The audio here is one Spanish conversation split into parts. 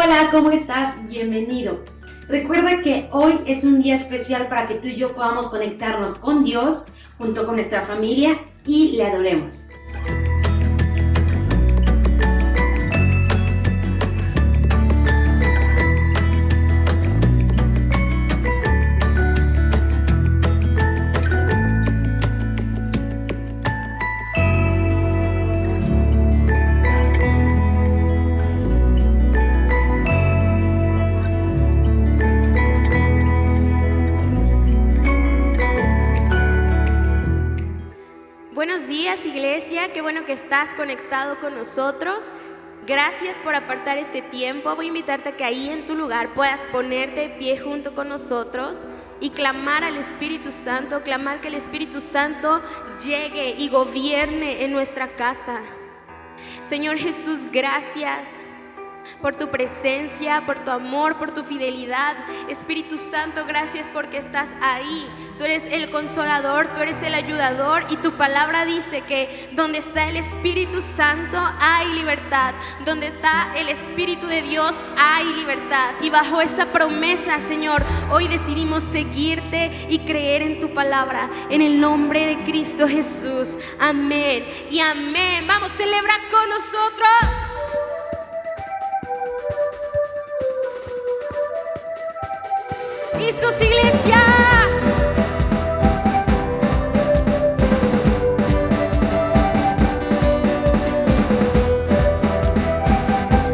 Hola, ¿cómo estás? Bienvenido. Recuerda que hoy es un día especial para que tú y yo podamos conectarnos con Dios junto con nuestra familia y le adoremos. Buenos días, iglesia, qué bueno que estás conectado con nosotros. Gracias por apartar este tiempo. Voy a invitarte a que ahí en tu lugar puedas ponerte de pie junto con nosotros y clamar al Espíritu Santo, clamar que el Espíritu Santo llegue y gobierne en nuestra casa. Señor Jesús, gracias por tu presencia, por tu amor, por tu fidelidad. Espíritu Santo, gracias porque estás ahí. Tú eres el consolador, tú eres el ayudador, y tu palabra dice que donde está el Espíritu Santo hay libertad. Donde está el Espíritu de Dios hay libertad. Y bajo esa promesa, Señor, hoy decidimos seguirte y creer en tu palabra. En el nombre de Cristo Jesús. Amén y amén. Vamos, celebra con nosotros. ¡Listos, iglesia!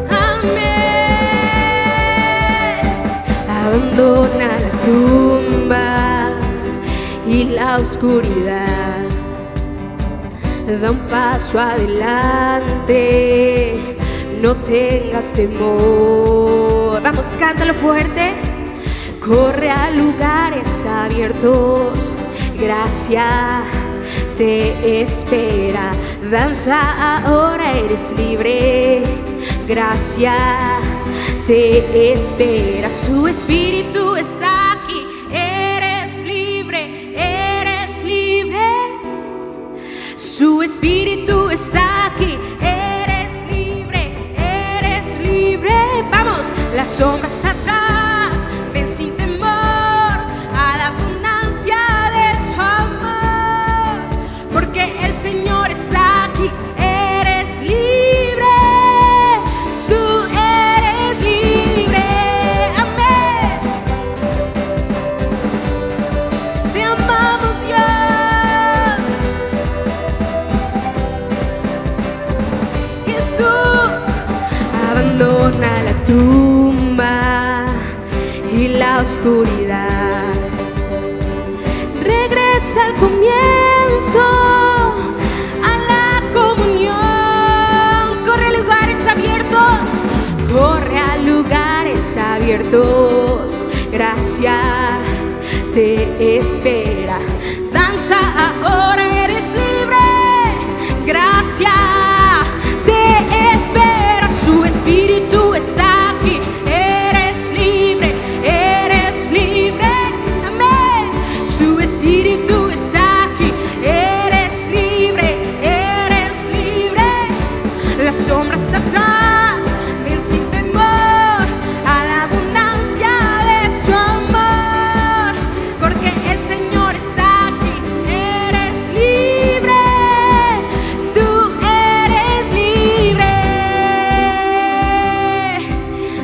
Amén. Abandona la tumba y la oscuridad. Da un paso adelante, no tengas temor. Vamos, cántalo fuerte. Corre a lugares abiertos, gracia te espera. Danza ahora, eres libre, gracia te espera. Su Espíritu está aquí, eres libre, eres libre. Su Espíritu está aquí, eres libre, eres libre. Vamos, las sombras atrás, ven sin temor a la abundancia de su amor, porque el Señor está aquí. Eres libre, tú eres libre. Amén. Te amamos, Dios. Jesús, abandona la tumba y la oscuridad. Regresa al comienzo, a la comunión. Corre a lugares abiertos, corre a lugares abiertos. Gracia te espera. Danza ahora, eres libre. Gracia te espera. Su Espíritu está aquí. Su Espíritu está aquí, eres libre, eres libre. Las sombras atrás, ven sin temor a la abundancia de su amor, porque el Señor está aquí, eres libre, tú eres libre.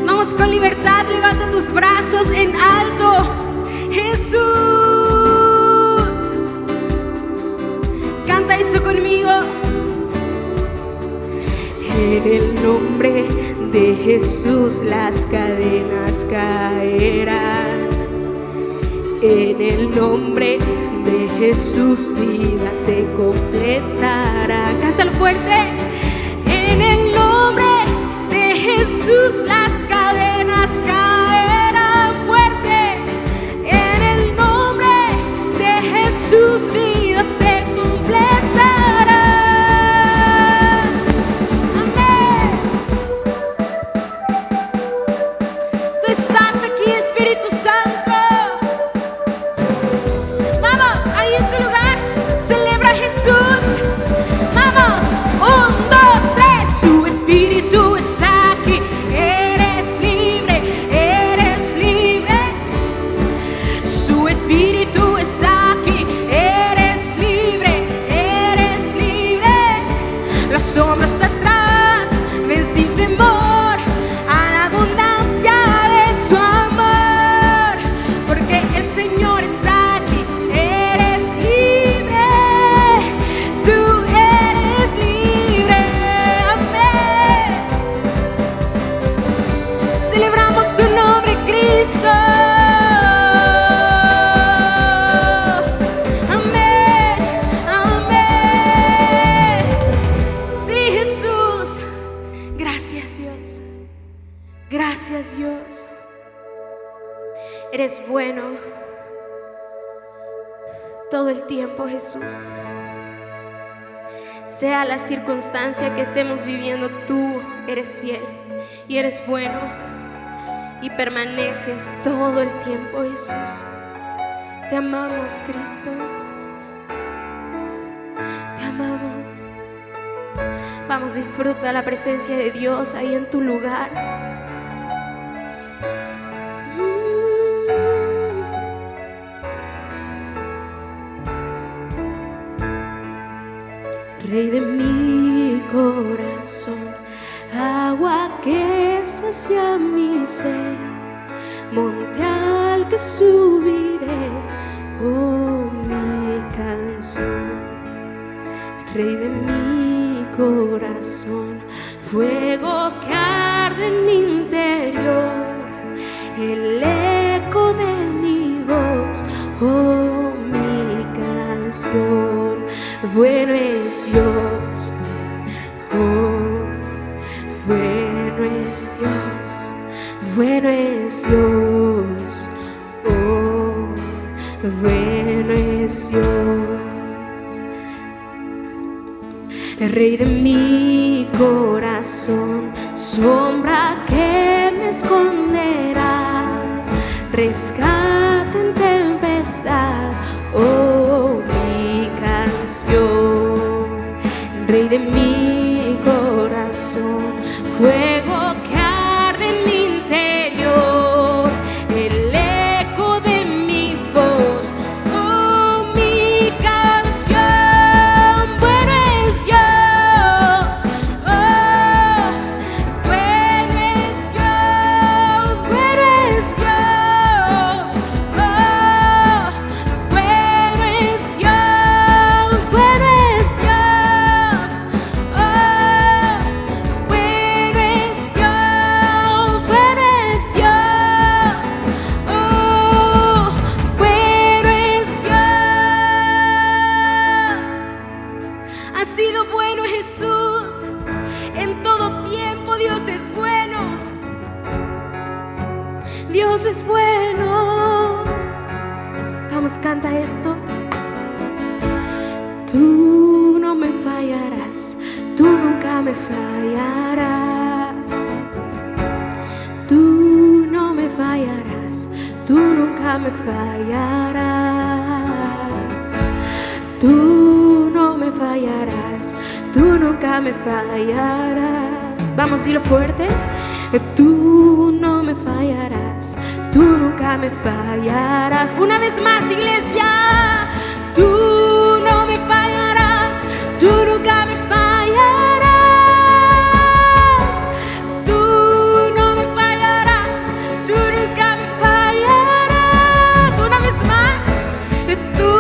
Vamos con libertad, levanta tus brazos en alto. Jesús, canta eso conmigo. En el nombre de Jesús las cadenas caerán. En el nombre de Jesús vida se completará. Cántalo fuerte. En el nombre de Jesús las cadenas caerán fuerte. En el nombre de Jesús vida se completará. Amén. Tú estás aquí, Espíritu Santo. Vamos, ahí en tu lugar, celebra a Jesús. Vamos, 1, 2, 3. Su Espíritu está aquí, eres celebramos tu nombre, Cristo. Amén, amén. Sí, Jesús. Gracias, Dios. Gracias, Dios. Eres bueno todo el tiempo, Jesús. Sea la circunstancia que estemos viviendo, tú eres fiel y eres bueno y permaneces todo el tiempo, Jesús. Te amamos, Cristo. Te amamos. Vamos, disfruta la presencia de Dios ahí en tu lugar. Rey de mi corazón, agua que sacia mi sed, monte al que subiré, oh mi canción. Rey de mi corazón, fuego que arde en mi interior, el eco de mi voz, oh mi canción. Bueno es Dios, oh, bueno es Dios, bueno es Dios, oh, bueno es Dios. El Rey de mi corazón, sombra que me esconderá, rescata en tempestad, oh mi canción. Rey de mi corazón, fuego que arde en mi interior, el eco de mi voz, oh mi canción. Bueno es Dios, oh, bueno es Dios, bueno es Dios, oh, bueno es Dios, bueno es Dios, oh, bueno es Dios, bueno es Dios, oh, bueno es Dios. Ha sido bueno Jesús, en todo tiempo Dios es bueno, Dios es bueno. Vamos, canta esto. Tú no me fallarás, tú nunca me fallarás. Tú no me fallarás, tú nunca me fallarás. Tú no me fallarás, tú nunca me fallarás. Vamos, dilo fuerte. Tú no me fallarás, tú nunca me fallarás. Una vez más, iglesia. Tú no me fallarás, tú nunca me fallarás. Tú no me fallarás, tú nunca me fallarás. Una vez más. Tú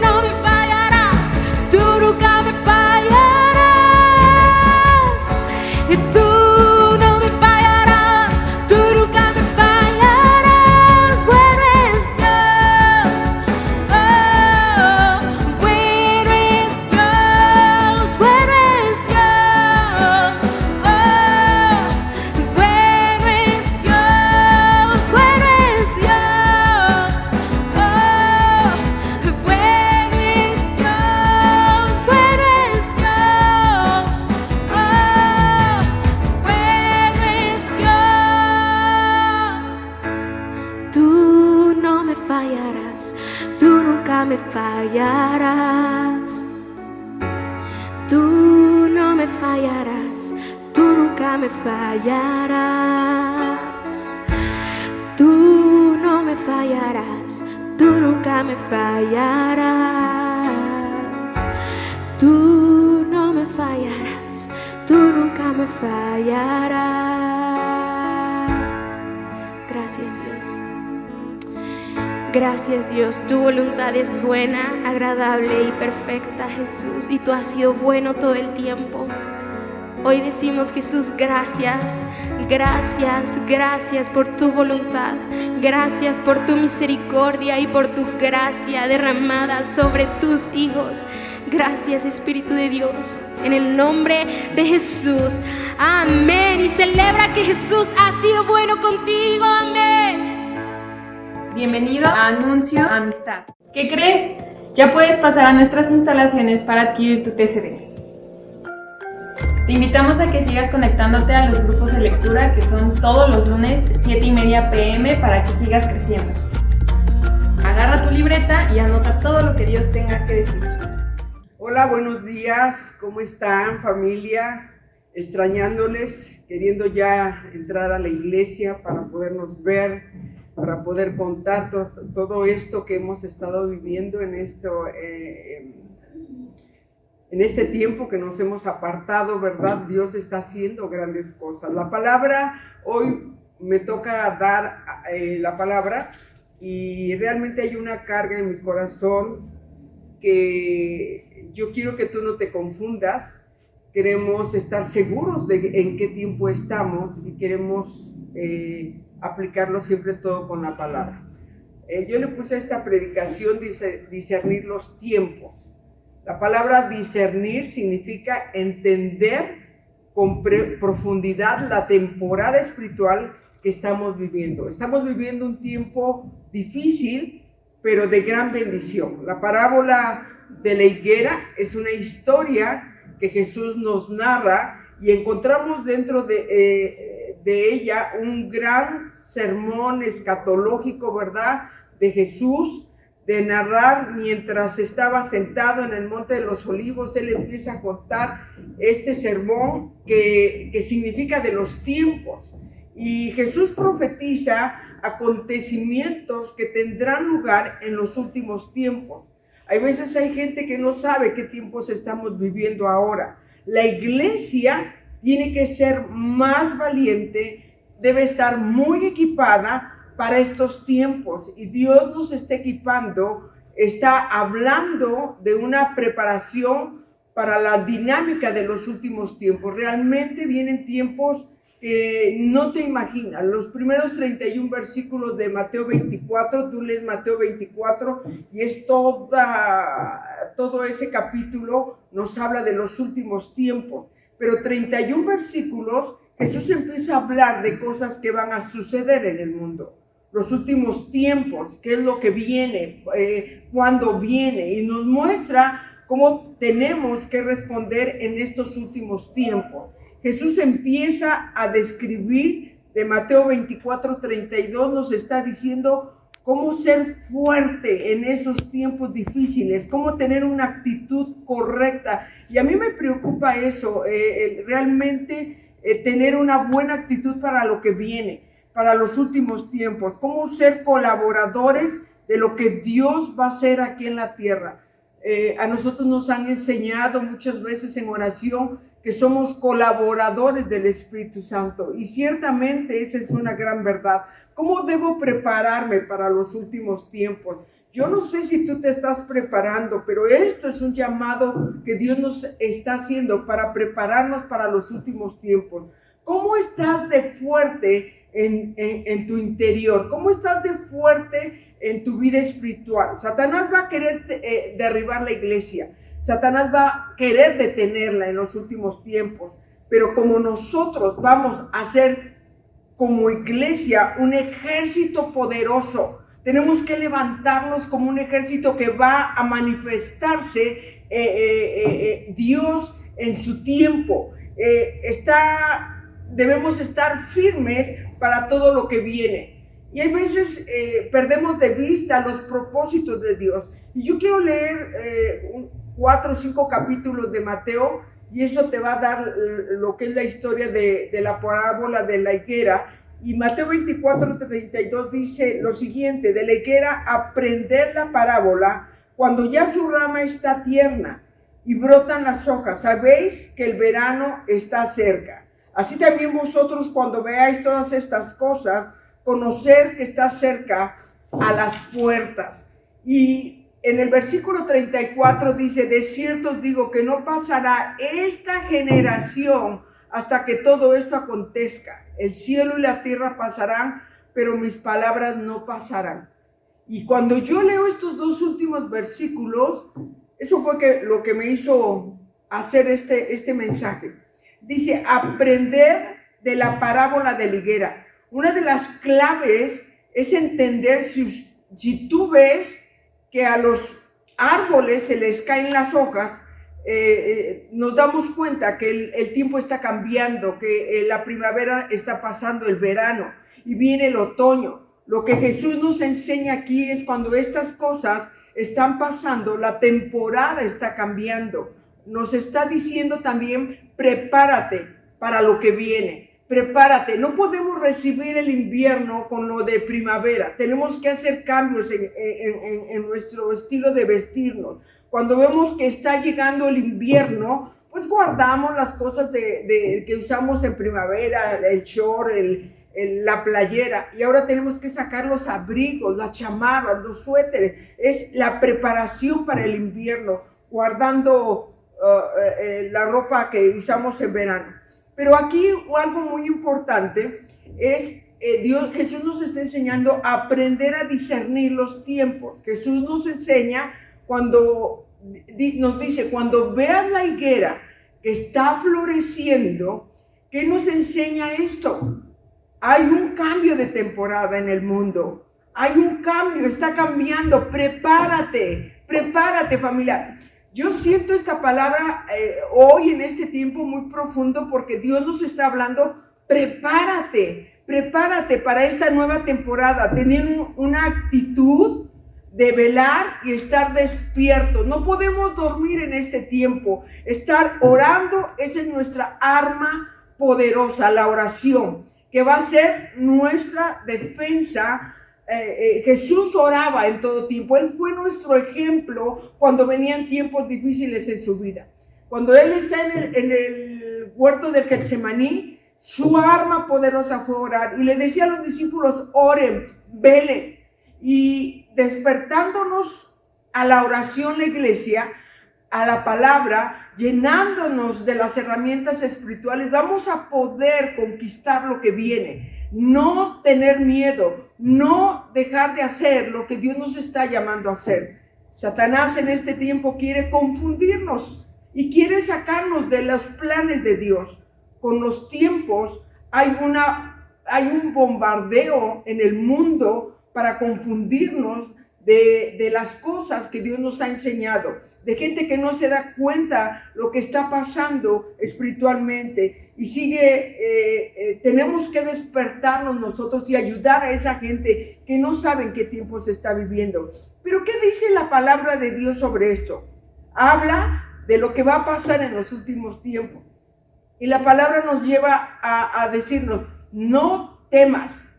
no me fallarás, tú nunca me fallarás. Tú no me fallarás, tú nunca me fallarás. Bueno es Dios, oh, bueno es Dios, bueno es Dios, oh, bueno es Dios, bueno es Dios, oh, bueno es Dios, bueno es Dios, oh, bueno es Dios. Tú no me fallarás, tú nunca me fallarás. Tú no me fallarás, tú nunca me fallarás. Tú no me fallarás, tú nunca me fallarás. Tú no me fallarás, tú nunca me fallarás. Gracias, Dios. Gracias, Dios. Tu voluntad es buena, agradable y perfecta, Jesús. Y tú has sido bueno todo el tiempo. Hoy decimos, Jesús, gracias, gracias, gracias por tu voluntad. Gracias por tu misericordia y por tu gracia derramada sobre tus hijos. Gracias, Espíritu de Dios, en el nombre de Jesús. Amén. Y celebra que Jesús ha sido bueno contigo. Amén. Bienvenido a Anuncio Amistad. ¿Qué crees? Ya puedes pasar a nuestras instalaciones para adquirir tu TCD. Te invitamos a que sigas conectándote a los grupos de lectura que son todos los lunes 7:30 p.m. para que sigas creciendo. Agarra tu libreta y anota todo lo que Dios tenga que decir. Hola, buenos días, ¿cómo están, familia? Extrañándoles, queriendo ya entrar a la iglesia para podernos ver, para poder contar todo esto que hemos estado viviendo en este tiempo que nos hemos apartado, ¿verdad? Dios está haciendo grandes cosas. La palabra, hoy me toca dar la palabra y realmente hay una carga en mi corazón que yo quiero que tú no te confundas. Queremos estar seguros de en qué tiempo estamos y queremos aplicarlo siempre todo con la palabra. Yo le puse a esta predicación discernir los tiempos. La palabra discernir significa entender con profundidad la temporada espiritual que estamos viviendo. Estamos viviendo un tiempo difícil, pero de gran bendición. La parábola de la higuera es una historia que Jesús nos narra y encontramos dentro de ella un gran sermón escatológico, ¿verdad?, de Jesús, de narrar mientras estaba sentado en el Monte de los Olivos. Él empieza a contar este sermón que significa de los tiempos. Y Jesús profetiza acontecimientos que tendrán lugar en los últimos tiempos. Hay veces hay gente que no sabe qué tiempos estamos viviendo ahora. La iglesia tiene que ser más valiente, debe estar muy equipada para estos tiempos, y Dios nos está equipando, está hablando de una preparación para la dinámica de los últimos tiempos. Realmente vienen tiempos que no te imaginas. Los primeros 31 versículos de Mateo 24, tú lees Mateo 24 y es todo ese capítulo nos habla de los últimos tiempos, pero 31 versículos Jesús empieza a hablar de cosas que van a suceder en el mundo. Los últimos tiempos, qué es lo que viene, cuándo viene, y nos muestra cómo tenemos que responder en estos últimos tiempos. Jesús empieza a describir de Mateo 24:32, nos está diciendo cómo ser fuerte en esos tiempos difíciles, cómo tener una actitud correcta. Y a mí me preocupa eso, realmente tener una buena actitud para lo que viene, para los últimos tiempos, cómo ser colaboradores de lo que Dios va a hacer aquí en la tierra. A nosotros nos han enseñado muchas veces en oración que somos colaboradores del Espíritu Santo, y ciertamente esa es una gran verdad. ¿Cómo debo prepararme para los últimos tiempos? Yo no sé si tú te estás preparando, pero esto es un llamado que Dios nos está haciendo para prepararnos para los últimos tiempos. ¿Cómo estás de fuerte en tu interior? ¿Cómo estás de fuerte en tu vida espiritual? Satanás va a querer derribar la iglesia. Satanás va a querer detenerla en los últimos tiempos. Pero como nosotros vamos a ser como iglesia un ejército poderoso, tenemos que levantarnos como un ejército que va a manifestarse Dios en su tiempo. Debemos estar firmes para todo lo que viene. Y hay veces perdemos de vista los propósitos de Dios. Y yo quiero leer 4 o 5 capítulos de Mateo, y eso te va a dar lo que es la historia de la parábola de la higuera. Y Mateo 24:32 dice lo siguiente: de la higuera aprended la parábola cuando ya su rama está tierna y brotan las hojas, sabéis que el verano está cerca. Así también vosotros, cuando veáis todas estas cosas, conocer que está cerca a las puertas. Y en el versículo 34 dice: de cierto os digo que no pasará esta generación hasta que todo esto acontezca. El cielo y la tierra pasarán, pero mis palabras no pasarán. Y cuando yo leo estos dos últimos versículos, eso fue lo que me hizo hacer este mensaje. Dice, aprender de la parábola de la higuera. Una de las claves es entender si tú ves que a los árboles se les caen las hojas, nos damos cuenta que el tiempo está cambiando, que la primavera está pasando, el verano, y viene el otoño. Lo que Jesús nos enseña aquí es cuando estas cosas están pasando, la temporada está cambiando. Nos está diciendo también, prepárate para lo que viene. Prepárate, no podemos recibir el invierno con lo de primavera. Tenemos que hacer cambios en nuestro estilo de vestirnos. Cuando vemos que está llegando el invierno, pues guardamos las cosas que usamos en primavera, el short, la playera, y ahora tenemos que sacar los abrigos, las chamarras, los suéteres. Es la preparación para el invierno, guardando la ropa que usamos en verano. Pero aquí algo muy importante es Jesús nos está enseñando a aprender a discernir los tiempos. Jesús nos enseña nos dice, cuando veas la higuera que está floreciendo, ¿qué nos enseña esto? Hay un cambio de temporada en el mundo. Hay un cambio, está cambiando. Prepárate familia. Yo siento esta palabra hoy en este tiempo muy profundo porque Dios nos está hablando, prepárate para esta nueva temporada, tener una actitud de velar y estar despierto. No podemos dormir en este tiempo. Estar orando, esa es nuestra arma poderosa, la oración, que va a ser nuestra defensa. Jesús oraba en todo tiempo. Él fue nuestro ejemplo cuando venían tiempos difíciles en su vida. Cuando él está en el huerto del Getsemaní, su arma poderosa fue orar, y le decía a los discípulos, oren, velen. Y despertándonos a la oración, la iglesia, a la palabra, llenándonos de las herramientas espirituales, vamos a poder conquistar lo que viene. No tener miedo, no dejar de hacer lo que Dios nos está llamando a hacer. Satanás en este tiempo quiere confundirnos y quiere sacarnos de los planes de Dios. Con los tiempos hay un bombardeo en el mundo para confundirnos de las cosas que Dios nos ha enseñado, de gente que no se da cuenta lo que está pasando espiritualmente y tenemos que despertarnos nosotros y ayudar a esa gente que no sabe en qué tiempo se está viviendo. Pero ¿qué dice la palabra de Dios sobre esto? Habla de lo que va a pasar en los últimos tiempos, y la palabra nos lleva a decirnos, no temas,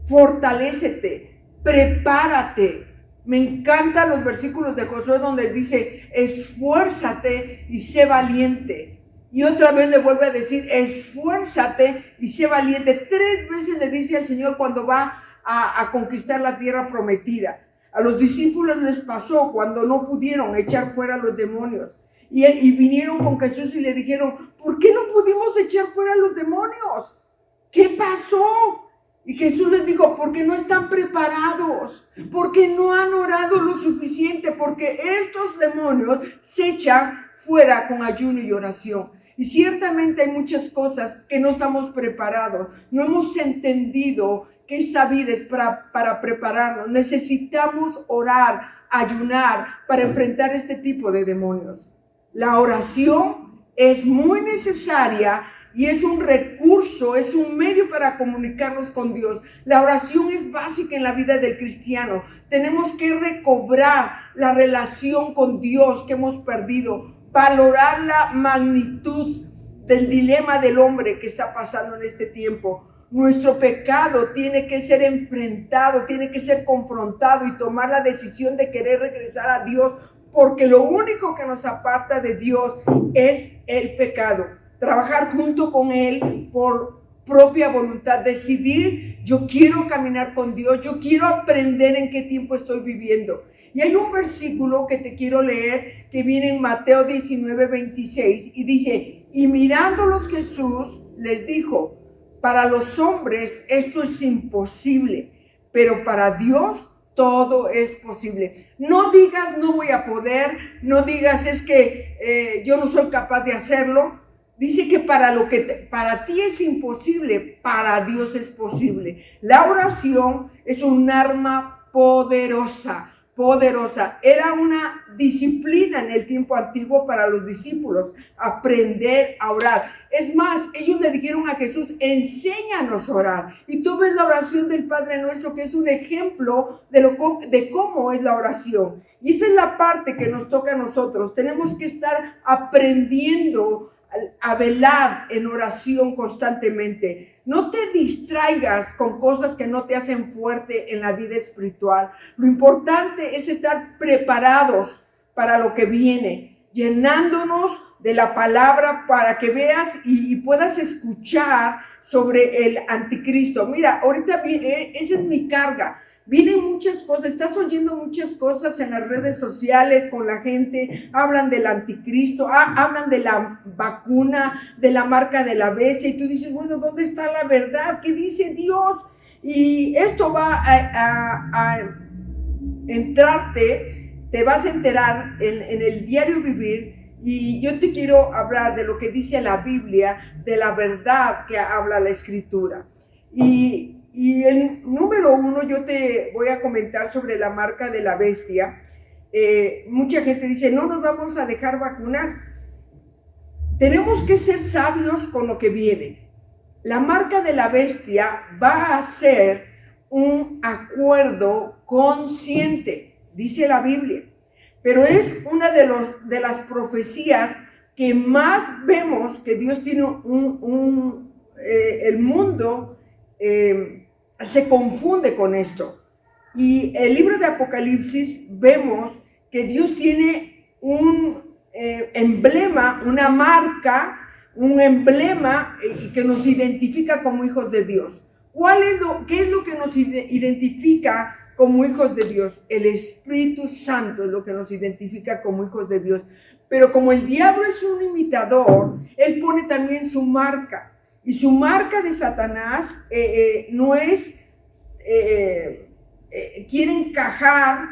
fortalécete, prepárate. Me encantan los versículos de Josué donde dice, esfuérzate y sé valiente. Y otra vez le vuelve a decir, esfuérzate y sé valiente. 3 veces le dice al Señor cuando va a conquistar la tierra prometida. A los discípulos les pasó cuando no pudieron echar fuera a los demonios. Y vinieron con Jesús y le dijeron, ¿por qué no pudimos echar fuera a los demonios? ¿Qué pasó? Y Jesús les dijo, porque no están preparados, porque no han orado lo suficiente, porque estos demonios se echan fuera con ayuno y oración. Y ciertamente hay muchas cosas que no estamos preparados, no hemos entendido que esta vida es para prepararnos. Necesitamos orar, ayunar para enfrentar este tipo de demonios. La oración es muy necesaria y es un recurso, es un medio para comunicarnos con Dios. La oración es básica en la vida del cristiano. Tenemos que recobrar la relación con Dios que hemos perdido, valorar la magnitud del dilema del hombre que está pasando en este tiempo. Nuestro pecado tiene que ser enfrentado, tiene que ser confrontado y tomar la decisión de querer regresar a Dios, porque lo único que nos aparta de Dios es el pecado. Trabajar junto con Él por propia voluntad, decidir, yo quiero caminar con Dios, yo quiero aprender en qué tiempo estoy viviendo. Y hay un versículo que te quiero leer que viene en Mateo 19:26 y dice: y mirándolos Jesús les dijo: para los hombres esto es imposible, pero para Dios todo es posible. No digas no voy a poder, no digas es que yo no soy capaz de hacerlo. Dice que para ti es imposible, para Dios es posible. La oración es un arma poderosa. Era una disciplina en el tiempo antiguo para los discípulos, aprender a orar. Es más, ellos le dijeron a Jesús: enséñanos a orar. Y tú ves la oración del Padre Nuestro, que es un ejemplo de cómo es la oración. Y esa es la parte que nos toca a nosotros. Tenemos que estar aprendiendo a velar en oración constantemente. No te distraigas con cosas que no te hacen fuerte en la vida espiritual. Lo importante es estar preparados para lo que viene, llenándonos de la palabra para que veas y puedas escuchar sobre el anticristo. Mira, ahorita esa es mi carga. Vienen muchas cosas, estás oyendo muchas cosas en las redes sociales con la gente, hablan del anticristo, hablan de la vacuna, de la marca de la bestia, y tú dices, bueno, ¿dónde está la verdad? ¿Qué dice Dios? Y esto va a entrarte, te vas a enterar en el diario vivir, y yo te quiero hablar de lo que dice la Biblia, de la verdad que habla la Escritura. Y el número 1, yo te voy a comentar sobre la marca de la bestia. Mucha gente dice, no nos vamos a dejar vacunar. Tenemos que ser sabios con lo que viene. La marca de la bestia va a ser un acuerdo consciente, dice la Biblia. Pero es una de las profecías que más vemos que Dios tiene el mundo se confunde con esto. Y el libro de Apocalipsis vemos que Dios tiene un emblema, una marca, un emblema que nos identifica como hijos de Dios. ¿Qué es lo que nos identifica como hijos de Dios? El Espíritu Santo es lo que nos identifica como hijos de Dios. Pero como el diablo es un imitador, él pone también su marca. Y su marca de Satanás no es, quiere encajar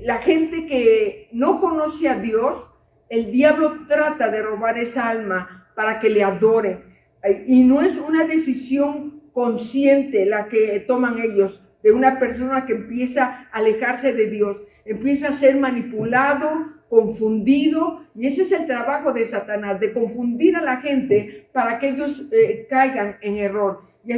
la gente que no conoce a Dios. El diablo trata de robar esa alma para que le adore. Y no es una decisión consciente la que toman ellos, de una persona que empieza a alejarse de Dios, empieza a ser manipulado, confundido, y ese es el trabajo de Satanás, de confundir a la gente para que ellos caigan en error, y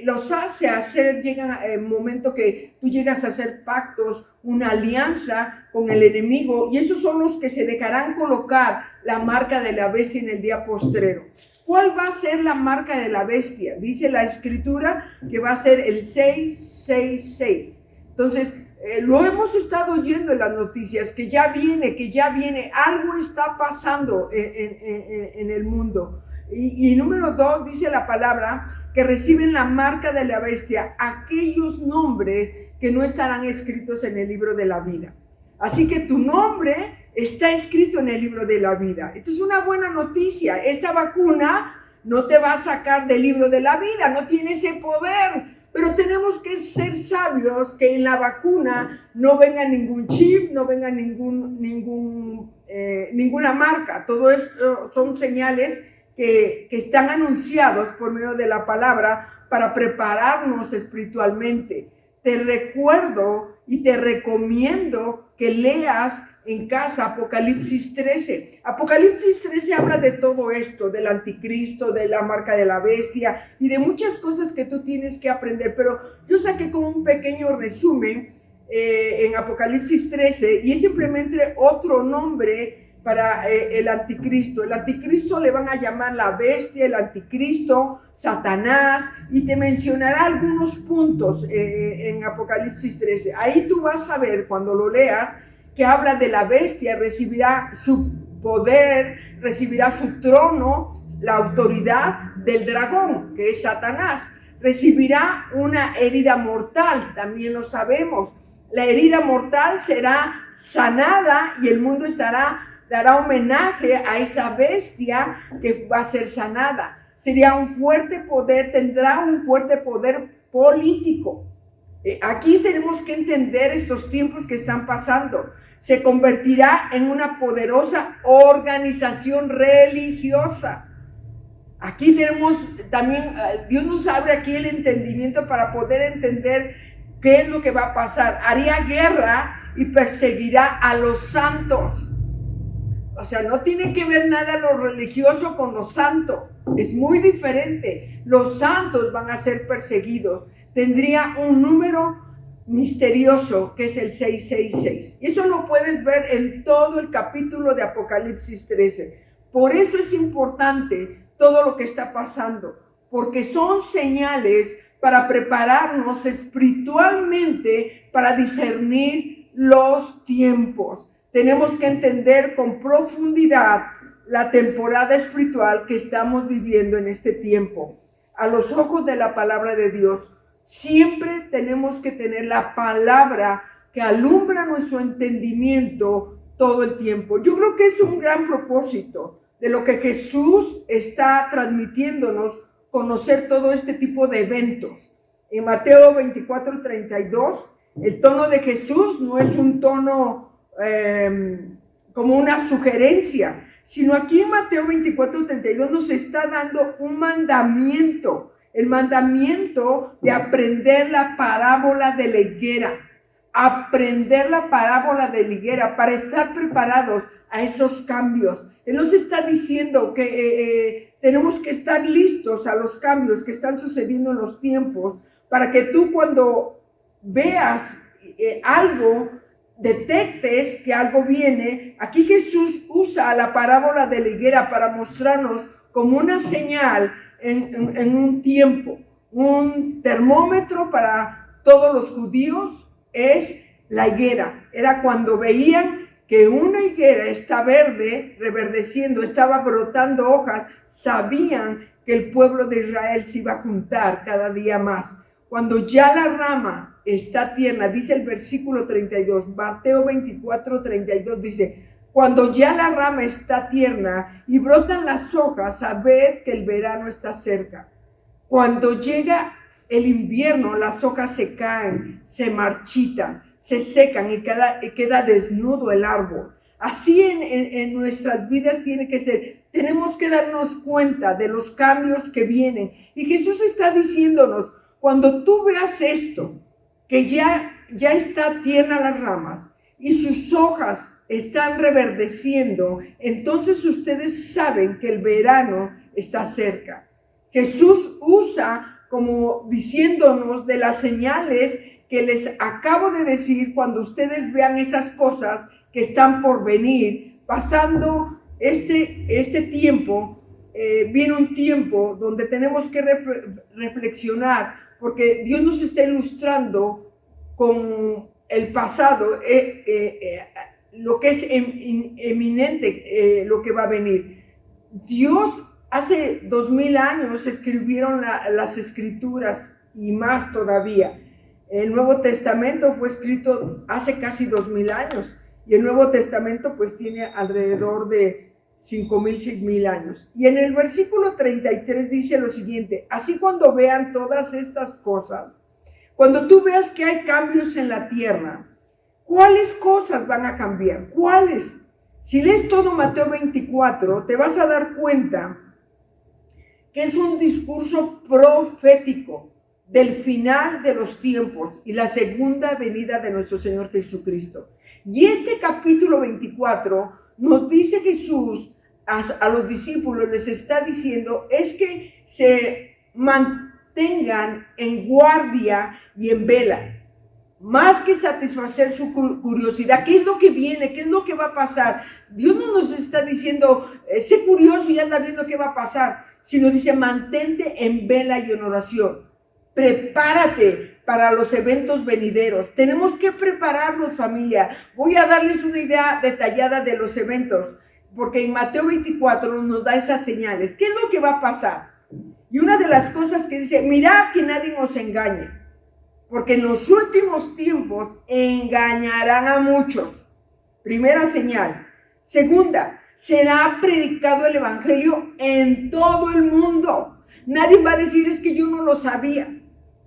los hace hacer, llega el momento que tú llegas a hacer pactos, una alianza con el enemigo, y esos son los que se dejarán colocar la marca de la bestia en el día postrero. ¿Cuál va a ser la marca de la bestia? Dice la Escritura que va a ser el 666. Entonces, lo hemos estado oyendo en las noticias, que ya viene, algo está pasando en el mundo. Y número 2, dice la palabra, que reciben la marca de la bestia aquellos nombres que no estarán escritos en el libro de la vida. Así que tu nombre está escrito en el libro de la vida. Esta es una buena noticia. Esta vacuna no te va a sacar del libro de la vida, no tiene ese poder. Pero tenemos que ser sabios que en la vacuna no venga ningún chip, no venga ninguna marca. Todo esto son señales que están anunciados por medio de la palabra para prepararnos espiritualmente. Te recuerdo y te recomiendo que leas en casa Apocalipsis 13. Apocalipsis 13 habla de todo esto, del anticristo, de la marca de la bestia y de muchas cosas que tú tienes que aprender. Pero yo saqué como un pequeño resumen en Apocalipsis 13 y es simplemente otro nombre para el anticristo. El anticristo le van a llamar la bestia, el anticristo, Satanás, y te mencionará algunos puntos en Apocalipsis 13. Ahí tú vas a ver cuando lo leas que habla de la bestia, recibirá su poder, recibirá su trono, la autoridad del dragón, que es Satanás. Recibirá una herida mortal, también lo sabemos. La herida mortal será sanada y el mundo dará homenaje a esa bestia que va a ser sanada. Sería un fuerte poder, tendrá un fuerte poder político. Aquí tenemos que entender estos tiempos que están pasando. Se convertirá en una poderosa organización religiosa. Aquí tenemos también, Dios nos abre aquí el entendimiento para poder entender qué es lo que va a pasar. Haría guerra y perseguirá a los santos. O sea, no tiene que ver nada lo religioso con lo santo. Es muy diferente. Los santos van a ser perseguidos. Tendría un número misterioso que es el 666. Y eso lo puedes ver en todo el capítulo de Apocalipsis 13. Por eso es importante todo lo que está pasando, porque son señales para prepararnos espiritualmente para discernir los tiempos. Tenemos que entender con profundidad la temporada espiritual que estamos viviendo en este tiempo. A los ojos de la palabra de Dios, siempre tenemos que tener la palabra que alumbra nuestro entendimiento todo el tiempo. Yo creo que es un gran propósito de lo que Jesús está transmitiéndonos, conocer todo este tipo de eventos. En Mateo 24:32, el tono de Jesús no es un tono como una sugerencia, sino aquí en Mateo 24:32 nos está dando un mandamiento, el mandamiento de aprender la parábola de la higuera, aprender la parábola de la higuera para estar preparados a esos cambios. Él nos está diciendo que tenemos que estar listos a los cambios que están sucediendo en los tiempos, para que tú cuando veas algo, detectes que algo viene. Aquí Jesús usa la parábola de la higuera para mostrarnos como una señal en un tiempo. Un termómetro para todos los judíos es la higuera. Era cuando veían que una higuera está verde, reverdeciendo, estaba brotando hojas, sabían que el pueblo de Israel se iba a juntar cada día más. Cuando ya la rama está tierna, dice el versículo 32, Mateo 24:32 dice, cuando ya la rama está tierna y brotan las hojas, sabed que el verano está cerca. Cuando llega el invierno, las hojas se caen, se marchitan, se secan y queda desnudo el árbol. Así en nuestras vidas tiene que ser. Tenemos que darnos cuenta de los cambios que vienen. Y Jesús está diciéndonos, cuando tú veas esto, que ya está tierna las ramas y sus hojas están reverdeciendo, entonces ustedes saben que el verano está cerca. Jesús usa como diciéndonos de las señales que les acabo de decir. Cuando ustedes vean esas cosas que están por venir, pasando este tiempo, viene un tiempo donde tenemos que reflexionar, porque Dios nos está ilustrando con el pasado, lo que es eminente, lo que va a venir. Dios hace 2000 años escribieron las escrituras y más todavía. El Nuevo Testamento fue escrito hace casi 2000 años y el Nuevo Testamento pues tiene alrededor de 5000, 6000 años. Y en el versículo 33 dice lo siguiente: así cuando vean todas estas cosas, cuando tú veas que hay cambios en la tierra, ¿cuáles cosas van a cambiar? ¿Cuáles? Si lees todo Mateo 24, te vas a dar cuenta que es un discurso profético del final de los tiempos y la segunda venida de nuestro Señor Jesucristo. Y este capítulo 24 nos dice Jesús a los discípulos, les está diciendo, es que se mantengan en guardia y en vela. Más que satisfacer su curiosidad, ¿qué es lo que viene? ¿Qué es lo que va a pasar? Dios no nos está diciendo, sé curioso y anda viendo qué va a pasar, sino dice, mantente en vela y en oración. Prepárate para los eventos venideros. Tenemos que prepararnos, familia. Voy a darles una idea detallada de los eventos, porque en Mateo 24 nos da esas señales. ¿Qué es lo que va a pasar? Y una de las cosas que dice, mirad que nadie os engañe. porque en los últimos tiempos engañarán a muchos. Primera señal. Segunda, será predicado el evangelio en todo el mundo. Nadie va a decir, es que yo no lo sabía.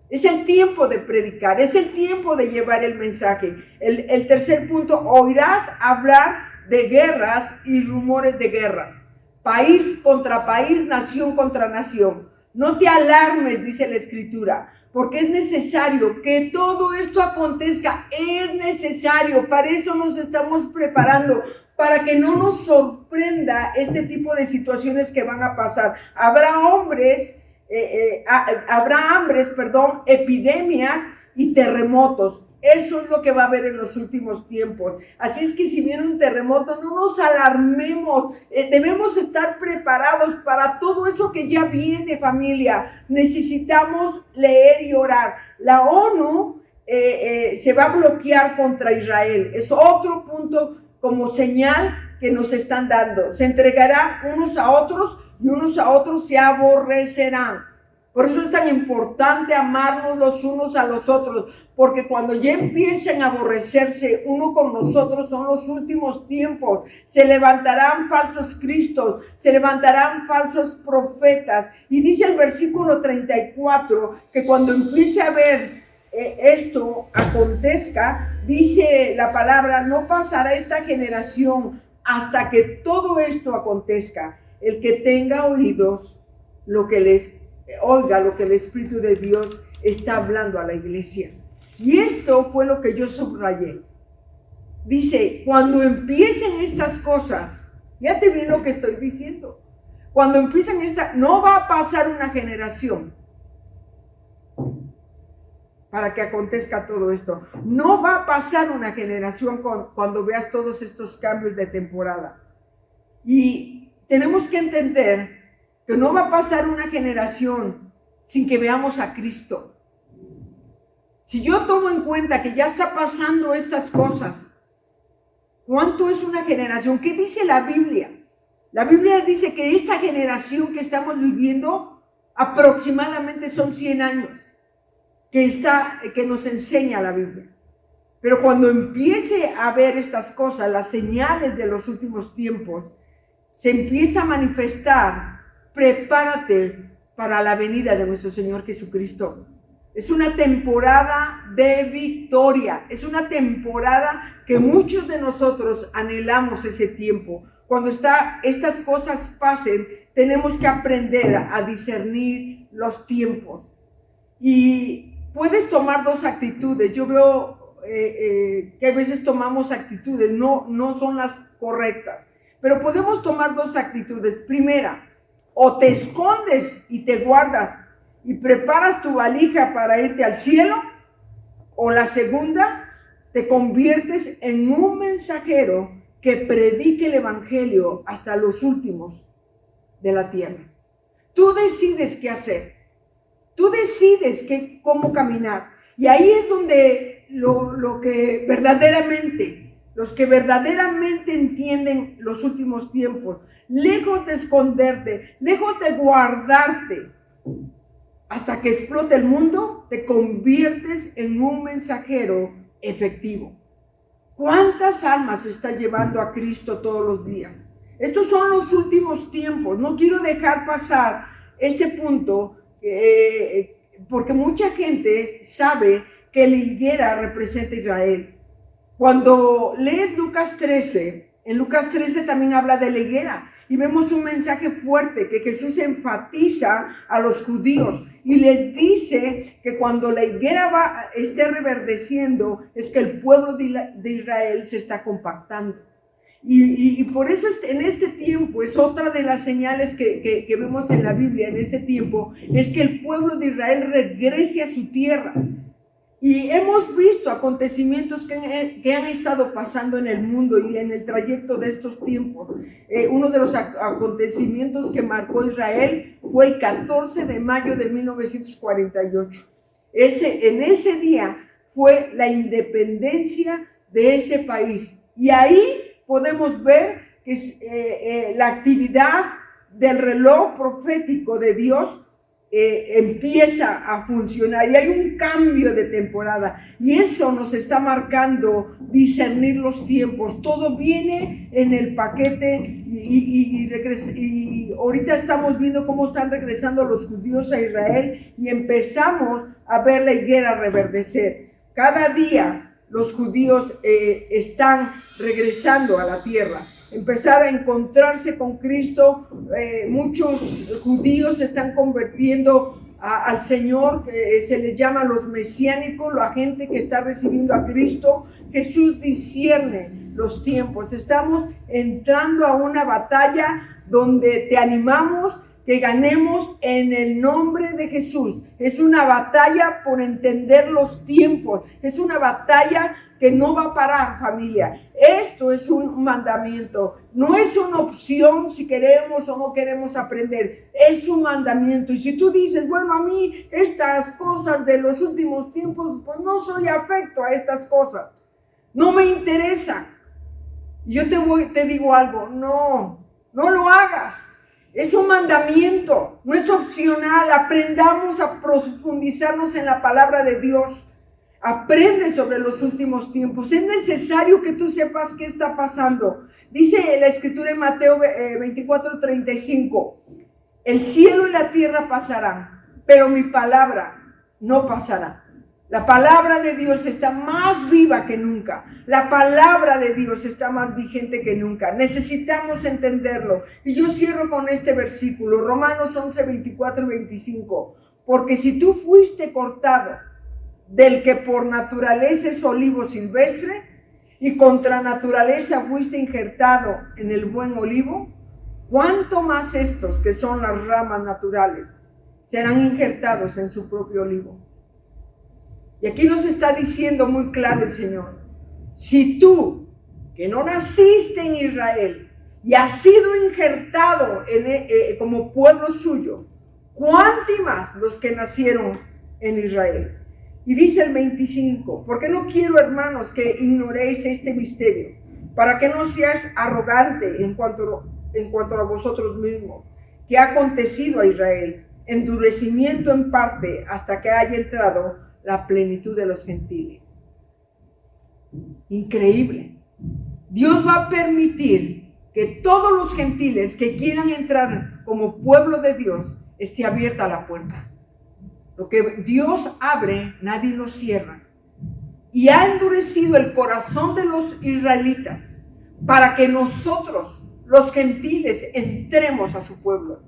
Es el tiempo de predicar, es el tiempo de llevar el mensaje. El tercer punto, oirás hablar de guerras y rumores de guerras. País contra país, nación contra nación. No te alarmes, dice la Escritura, porque es necesario que todo esto acontezca. Es necesario, para eso nos estamos preparando, para que no nos sorprenda este tipo de situaciones que van a pasar. Habrá hambres, epidemias y terremotos. Eso es lo que va a haber en los últimos tiempos. Así es que si viene un terremoto, no nos alarmemos. Debemos estar preparados para todo eso que ya viene, familia. Necesitamos leer y orar. La ONU se va a bloquear contra Israel. Es otro punto como señal que nos están dando. Se entregarán unos a otros y unos a otros se aborrecerán. Por eso es tan importante amarnos los unos a los otros, porque cuando ya empiecen a aborrecerse uno con nosotros, son los últimos tiempos. Se levantarán falsos cristos, se levantarán falsos profetas. Y dice el versículo 34 que cuando empiece a ver esto acontezca, dice la palabra, no pasará esta generación hasta que todo esto acontezca. El que tenga oídos, oiga lo que el Espíritu de Dios está hablando a la iglesia. Y esto fue lo que yo subrayé. Dice, cuando empiecen estas cosas, ya te vi lo que estoy diciendo. Cuando empiezan no va a pasar una generación para que acontezca todo esto. No va a pasar una generación cuando veas todos estos cambios de temporada. Y tenemos que entender que no va a pasar una generación sin que veamos a Cristo. Si yo tomo en cuenta que ya está pasando estas cosas, ¿cuánto es una generación? ¿Qué dice la Biblia? La Biblia dice que esta generación que estamos viviendo aproximadamente son 100 años que nos enseña la Biblia. Pero cuando empiece a ver estas cosas, las señales de los últimos tiempos, se empieza a manifestar. Prepárate para la venida de nuestro Señor Jesucristo. Es una temporada de victoria. Es una temporada que muchos de nosotros anhelamos ese tiempo. Cuando estas cosas pasen, tenemos que aprender a discernir los tiempos. Y puedes tomar dos actitudes. Yo veo que a veces tomamos actitudes, no son las correctas. Pero podemos tomar dos actitudes. Primera, o te escondes y te guardas y preparas tu valija para irte al cielo, o la segunda, te conviertes en un mensajero que predique el evangelio hasta los últimos de la tierra. Tú decides qué hacer, tú decides cómo caminar, y ahí es donde los que verdaderamente entienden los últimos tiempos, lejos de esconderte, lejos de guardarte hasta que explote el mundo, te conviertes en un mensajero efectivo. ¿Cuántas almas está llevando a Cristo todos los días? Estos son los últimos tiempos. No quiero dejar pasar este punto porque mucha gente sabe que la higuera representa a Israel. Cuando lees Lucas 13, en Lucas 13 también habla de la higuera. Y vemos un mensaje fuerte que Jesús enfatiza a los judíos y les dice que cuando la higuera esté reverdeciendo, es que el pueblo de Israel se está compactando. Y por eso en este tiempo, es otra de las señales que vemos en la Biblia en este tiempo, es que el pueblo de Israel regrese a su tierra. Y hemos visto acontecimientos que han estado pasando en el mundo y en el trayecto de estos tiempos. Uno de los acontecimientos que marcó Israel fue el 14 de mayo de 1948. En ese día fue la independencia de ese país. Y ahí podemos ver que la actividad del reloj profético de Dios empieza a funcionar y hay un cambio de temporada y eso nos está marcando discernir los tiempos. Todo viene en el paquete y ahorita estamos viendo cómo están regresando los judíos a Israel y empezamos a ver la higuera reverdecer. Cada día los judíos están regresando a la tierra, empezar a encontrarse con Cristo. Muchos judíos se están convirtiendo al Señor, que se les llama los mesiánicos, la gente que está recibiendo a Cristo. Jesús discierne los tiempos. Estamos entrando a una batalla donde te animamos que ganemos en el nombre de Jesús. Es una batalla por entender los tiempos. Es una batalla que no va a parar, familia. Esto es un mandamiento. No es una opción si queremos o no queremos aprender. Es un mandamiento. Y si tú dices, bueno, a mí estas cosas de los últimos tiempos, pues no soy afecto a estas cosas. No me interesa. Yo te digo algo, no lo hagas. Es un mandamiento, no es opcional. Aprendamos a profundizarnos en la palabra de Dios. Aprende sobre los últimos tiempos. Es necesario que tú sepas qué está pasando. Dice la escritura en Mateo 24:35, el cielo y la tierra pasarán, pero mi palabra no pasará. La palabra de Dios está más viva que nunca. La palabra de Dios está más vigente que nunca. Necesitamos entenderlo. Y yo cierro con este versículo, Romanos 11:24-25. Porque si tú fuiste cortado del que por naturaleza es olivo silvestre, y contra naturaleza fuiste injertado en el buen olivo, ¿cuánto más estos que son las ramas naturales serán injertados en su propio olivo? Y aquí nos está diciendo muy claro el Señor, si tú, que no naciste en Israel y has sido injertado como pueblo suyo, ¿cuánto más los que nacieron en Israel? Y dice el 25, porque no quiero, hermanos, que ignoréis este misterio, para que no seas arrogante en cuanto a vosotros mismos, que ha acontecido a Israel, endurecimiento en parte hasta que haya entrado la plenitud de los gentiles. Increíble. Dios va a permitir que todos los gentiles que quieran entrar como pueblo de Dios esté abierta la puerta. Lo que Dios abre, nadie lo cierra. Y ha endurecido el corazón de los israelitas para que nosotros, los gentiles, entremos a su pueblo.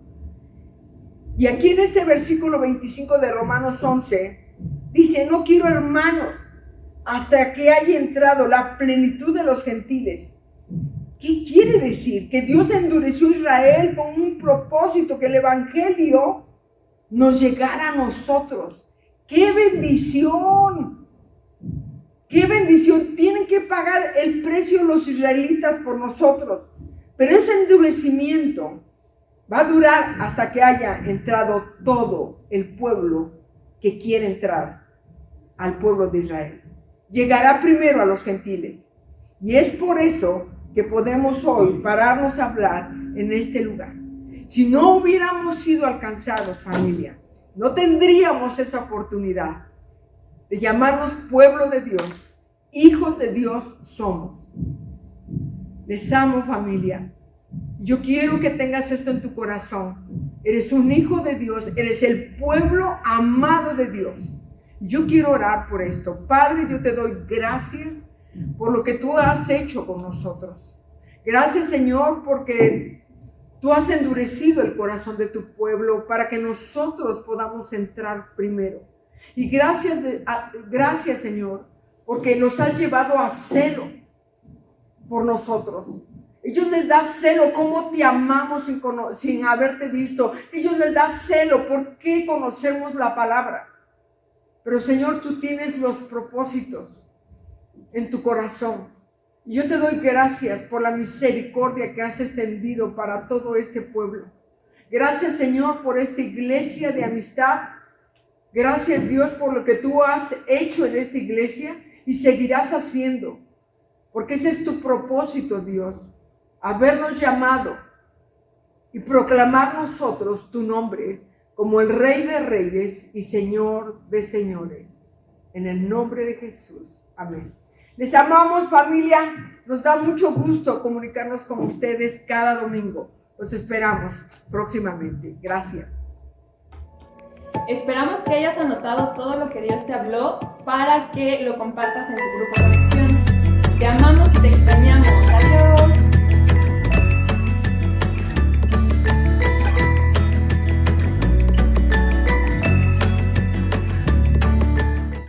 Y aquí en este versículo 25 de Romanos 11, dice, no quiero, hermanos, hasta que haya entrado la plenitud de los gentiles. ¿Qué quiere decir? Que Dios endureció a Israel con un propósito, que el evangelio nos llegara a nosotros. ¡Qué bendición! ¡Qué bendición! Tienen que pagar el precio los israelitas por nosotros. Pero ese endurecimiento va a durar hasta que haya entrado todo el pueblo que quiere entrar al pueblo de Israel. Llegará primero a los gentiles. Y es por eso que podemos hoy pararnos a hablar en este lugar. Si no hubiéramos sido alcanzados, familia, no tendríamos esa oportunidad de llamarnos pueblo de Dios. Hijos de Dios somos. Les amo, familia. Yo quiero que tengas esto en tu corazón. Eres un hijo de Dios, eres el pueblo amado de Dios. Yo quiero orar por esto. Padre, yo te doy gracias por lo que tú has hecho con nosotros. Gracias, Señor, porque tú has endurecido el corazón de tu pueblo para que nosotros podamos entrar primero. Y gracias, Señor, porque los has llevado a celo por nosotros. Ellos les da celo cómo te amamos sin haberte visto. Ellos les da celo porque conocemos la palabra. Pero, Señor, tú tienes los propósitos en tu corazón. Y yo te doy gracias por la misericordia que has extendido para todo este pueblo. Gracias, Señor, por esta iglesia de amistad. Gracias, Dios, por lo que tú has hecho en esta iglesia y seguirás haciendo. Porque ese es tu propósito, Dios. Habernos llamado y proclamar nosotros tu nombre como el Rey de Reyes y Señor de Señores. En el nombre de Jesús. Amén. Les amamos, familia. Nos da mucho gusto comunicarnos con ustedes cada domingo. Los esperamos próximamente. Gracias. Esperamos que hayas anotado todo lo que Dios te habló para que lo compartas en tu grupo de conexión. Te amamos y te extrañamos.